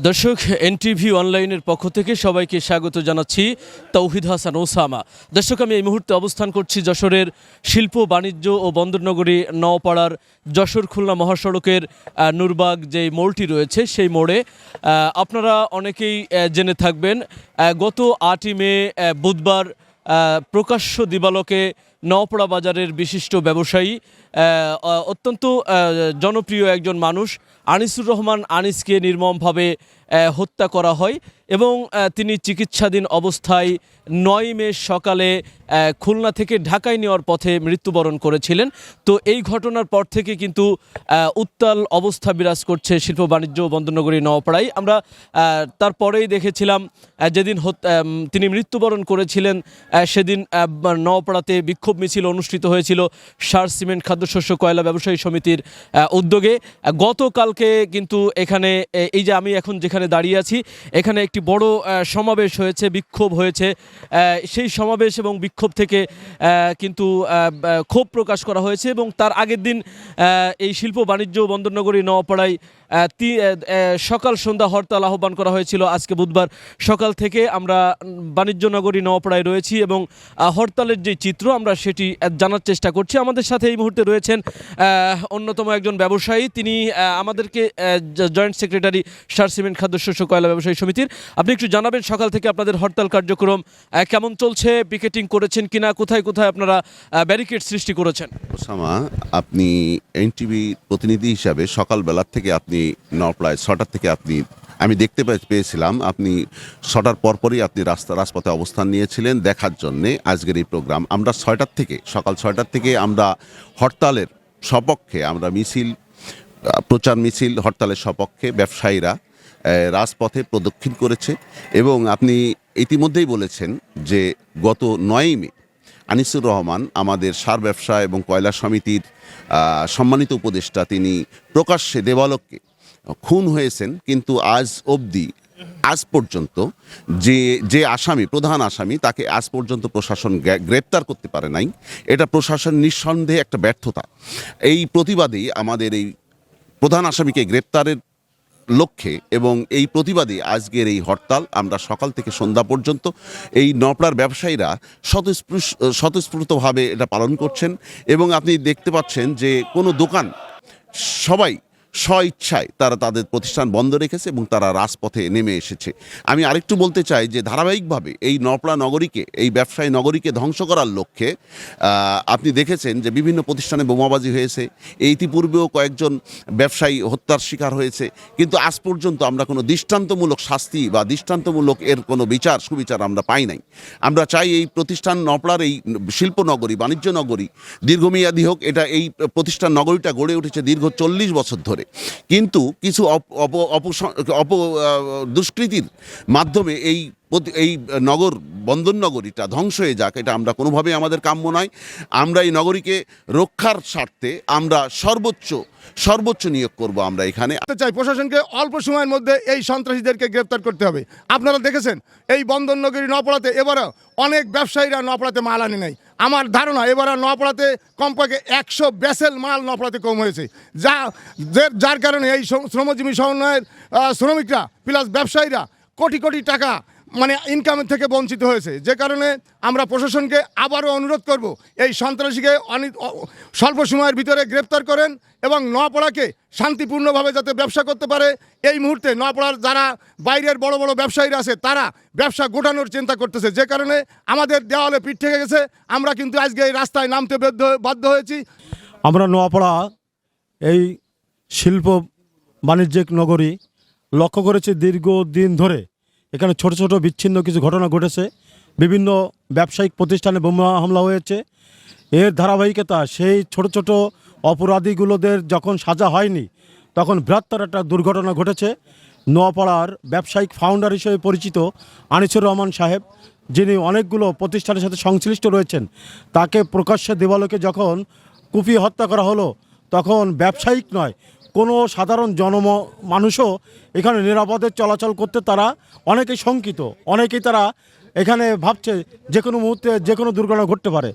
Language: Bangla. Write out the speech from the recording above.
দর্শক এনটিভি অনলাইনের পক্ষ থেকে সবাইকে স্বাগত জানাচ্ছি। তৌহিদ হাসান ওসামা। দর্শক, আমি এই মুহূর্তে অবস্থান করছি যশোরের শিল্প বাণিজ্য ও বন্দরনগরী নওপাড়ার যশোর খুলনা মহাসড়কের নূরবাগ যে মোড়টি রয়েছে সেই মোড়ে। আপনারা অনেকেই জেনে থাকবেন গত 8ই মে বুধবার প্রকাশ্য দিবালোকে নওপাড়া বাজারের বিশিষ্ট ব্যবসায়ী অত্যন্ত জনপ্রিয় একজন মানুষ আনিসুর রহমান আনিসকে নির্মমভাবে হত্যা করা হয় এবং তিনি চিকিৎসাধীন অবস্থায় 9 মে সকালে খুলনা থেকে ঢাকায় নেওয়ার পথে মৃত্যুবরণ করেছিলেন। তো এই ঘটনার পর থেকে কিন্তু উত্তাল অবস্থা বিরাজ করছে শিল্প বাণিজ্য বন্দরনগরী নওপাড়ায়। আমরা তারপরেই দেখেছিলাম যেদিন তিনি মৃত্যুবরণ করেছিলেন সেদিন নওপাড়াতে বিক্ষোভ মিছিল অনুষ্ঠিত হয়েছিল সার সিমেন্ট খাদ্যশস্য কয়লা ব্যবসায়ী সমিতির উদ্যোগে। গতকালকে কিন্তু এখানে এই যে আমি এখন যেখানে দাঁড়িয়ে আছি এখানে একটি বড় সমাবেশ হয়েছে, বিক্ষোভ হয়েছে। সেই সমাবেশ এবং বিক্ষোভ থেকে কিন্তু ক্ষোভ প্রকাশ করা হয়েছে এবং তার আগের দিন এই শিল্প বাণিজ্য বন্দরনগরী নওপাড়ায় সকাল সন্ধ্যা হরতাল আহ্বান করা হয়েছিল। আজকে বুধবার সকাল থেকে আমরা বাণিজ্য নগরী নওপাড়ায় রয়েছি এবং হরতালের যে চিত্র আমরা সেটি জানার চেষ্টা করছি। আমাদের সাথে এই মুহূর্তে রয়েছেন অন্যতম একজন ব্যবসায়ী, তিনি আমাদেরকে জয়েন্ট সেক্রেটারি সার সিমেন্ট খাদ্যশস্য কয়লা ব্যবসায়ী সমিতির। আপনি একটু জানাবেন সকাল থেকে আপনাদের হরতাল কার্যক্রম কেমন চলছে, পিকেটিং করেছেন কিনা, কোথায় কোথায় আপনারা ব্যারিকেড সৃষ্টি করেছেন? ওসামা, আপনি এনটিভি প্রতিনিধি হিসাবে সকালবেলার থেকে আপনি নওপাড়ায় 6টার থেকে আমি দেখতে পেয়েছিলাম আপনি 6টার পরপরই আপনি রাজপথে অবস্থান নিয়েছিলেন দেখার জন্যে আজকের এই প্রোগ্রাম। আমরা সকাল 6টার থেকে আমরা হরতালের সপক্ষে আমরা প্রচার মিছিল হরতালের সপক্ষে ব্যবসায়ীরা রাজপথে প্রদক্ষিণ করেছে এবং আপনি ইতিমধ্যেই বলেছেন যে গত 9ই মে আনিসুর রহমান আমাদের সার ব্যবসা এবং কয়লা সমিতির সম্মানিত উপদেষ্টা তিনি প্রকাশ্যে দেবালোকে খুন হয়েছেন, কিন্তু আজ পর্যন্ত যে প্রধান আসামি তাকে আজ পর্যন্ত প্রশাসন গ্রেপ্তার করতে পারে নাই। এটা প্রশাসন নিঃসন্দেহে একটা ব্যর্থতা। এই প্রতিবাদেই আমাদের এই প্রধান আসামিকে গ্রেপ্তারের লক্ষ্যে এবং এই প্রতিবাদে আজকের এই হরতাল। আমরা সকাল থেকে সন্ধ্যা পর্যন্ত এই নওপাড়ার ব্যবসায়ীরা স্বতঃস্ফূর্তভাবে এটা পালন করছেন এবং আপনি দেখতে পাচ্ছেন যে কোনো দোকান সবাই স্বইচ্ছায় তারা তাদের প্রতিষ্ঠান বন্ধ রেখেছে এবং তারা রাজপথে নেমে এসেছে। আমি আরেকটু বলতে চাই যে ধারাবাহিকভাবে এই নওপাড়া নগরীকে, এই ব্যবসায়ী নগরীকে ধ্বংস করার লক্ষ্যে আপনি দেখেছেন যে বিভিন্ন প্রতিষ্ঠানে বোমাবাজি হয়েছে। ইতিপূর্বেও কয়েকজন ব্যবসায়ী হত্যার শিকার হয়েছে, কিন্তু আজ পর্যন্ত আমরা কোনো দৃষ্টান্তমূলক শাস্তি বা দৃষ্টান্তমূলক এর কোনো সুবিচার আমরা পাই নাই। আমরা চাই এই প্রতিষ্ঠান নওপাড়ার এই শিল্প নগরী, বাণিজ্য নগরী দীর্ঘমেয়াদী হোক। এই প্রতিষ্ঠান নগরীটা গড়ে উঠেছে দীর্ঘ 40 বছর ধরে, কিন্তু কিছু দুষ্কৃতির মাধ্যমে এই বন্দর নগরীটা ধ্বংস হয়ে যাক, এটা আমরা কোনোভাবেই আমাদের কাম্য নয়। আমরা এই নগরীকে রক্ষার স্বার্থে আমরা সর্বোচ্চ নিয়োগ করব। আমরা এখানে চাই প্রশাসনকে অল্প সময়ের মধ্যে এই সন্ত্রাসীদেরকে গ্রেপ্তার করতে হবে। আপনারা দেখেছেন এই বন্দর নগরী নওপাড়াতে এবারে অনেক ব্যবসায়ীরা নওপাড়াতে মাল আনে নাই। আমার ধারণা এবারে নওপাড়াতে কমপক্ষে 100 ব্যাসেল মাল নওপাড়াতে কম হয়েছে, যার কারণে এই শ্রমজীবী সমন্বয়ের শ্রমিকরা প্লাস ব্যবসায়ীরা কোটি কোটি টাকা ইনকামের থেকে বঞ্চিত হয়েছে। যে কারণে আমরা প্রশাসনকে আবারও অনুরোধ করব এই সন্ত্রাসীকে স্বল্প সময়ের ভিতরে গ্রেপ্তার করেন এবং নওপাড়াকে শান্তিপূর্ণভাবে যাতে ব্যবসা করতে পারে। এই মুহূর্তে নওপাড়ার যারা বাইরের বড় বড় ব্যবসায়ীরা আছে তারা ব্যবসা গোটানোর চিন্তা করতেছে, যে কারণে আমাদের দেওয়ালে পিঠ থেকে গেছে। আমরা কিন্তু আজকে এই রাস্তায় নামতে বাধ্য হয়েছি। আমরা নোয়াপাড়া এই শিল্প বাণিজ্যিক নগরী লক্ষ্য করেছি দীর্ঘদিন ধরে এখানে ছোট ছোট বিচ্ছিন্ন কিছু ঘটনা ঘটেছে। বিভিন্ন ব্যবসায়িক প্রতিষ্ঠানে বোমা হামলা হয়েছে। এর ধারাবাহিকতা সেই ছোট ছোট অপরাধীগুলোদের যখন সাজা হয়নি তখন বৃহত্তর একটা দুর্ঘটনা ঘটেছে। নোয়াপাড়ার ব্যবসায়িক ফাউন্ডার হিসেবে পরিচিত আনিসুর রহমান সাহেব, যিনি অনেকগুলো প্রতিষ্ঠানের সাথে সংশ্লিষ্ট রয়েছেন, তাকে প্রকাশ্যে দেবালোকে যখন কুপিয়ে হত্যা করা হলো তখন ব্যবসায়িক নয় কোনো সাধারণ মানুষও এখানে নিরাপদে চলাচল করতে তারা অনেকেই শঙ্কিত, অনেকেই তারা এখানে ভাবছে যে কোনো মুহূর্তে যে কোনো দুর্ঘটনা ঘটতে পারে।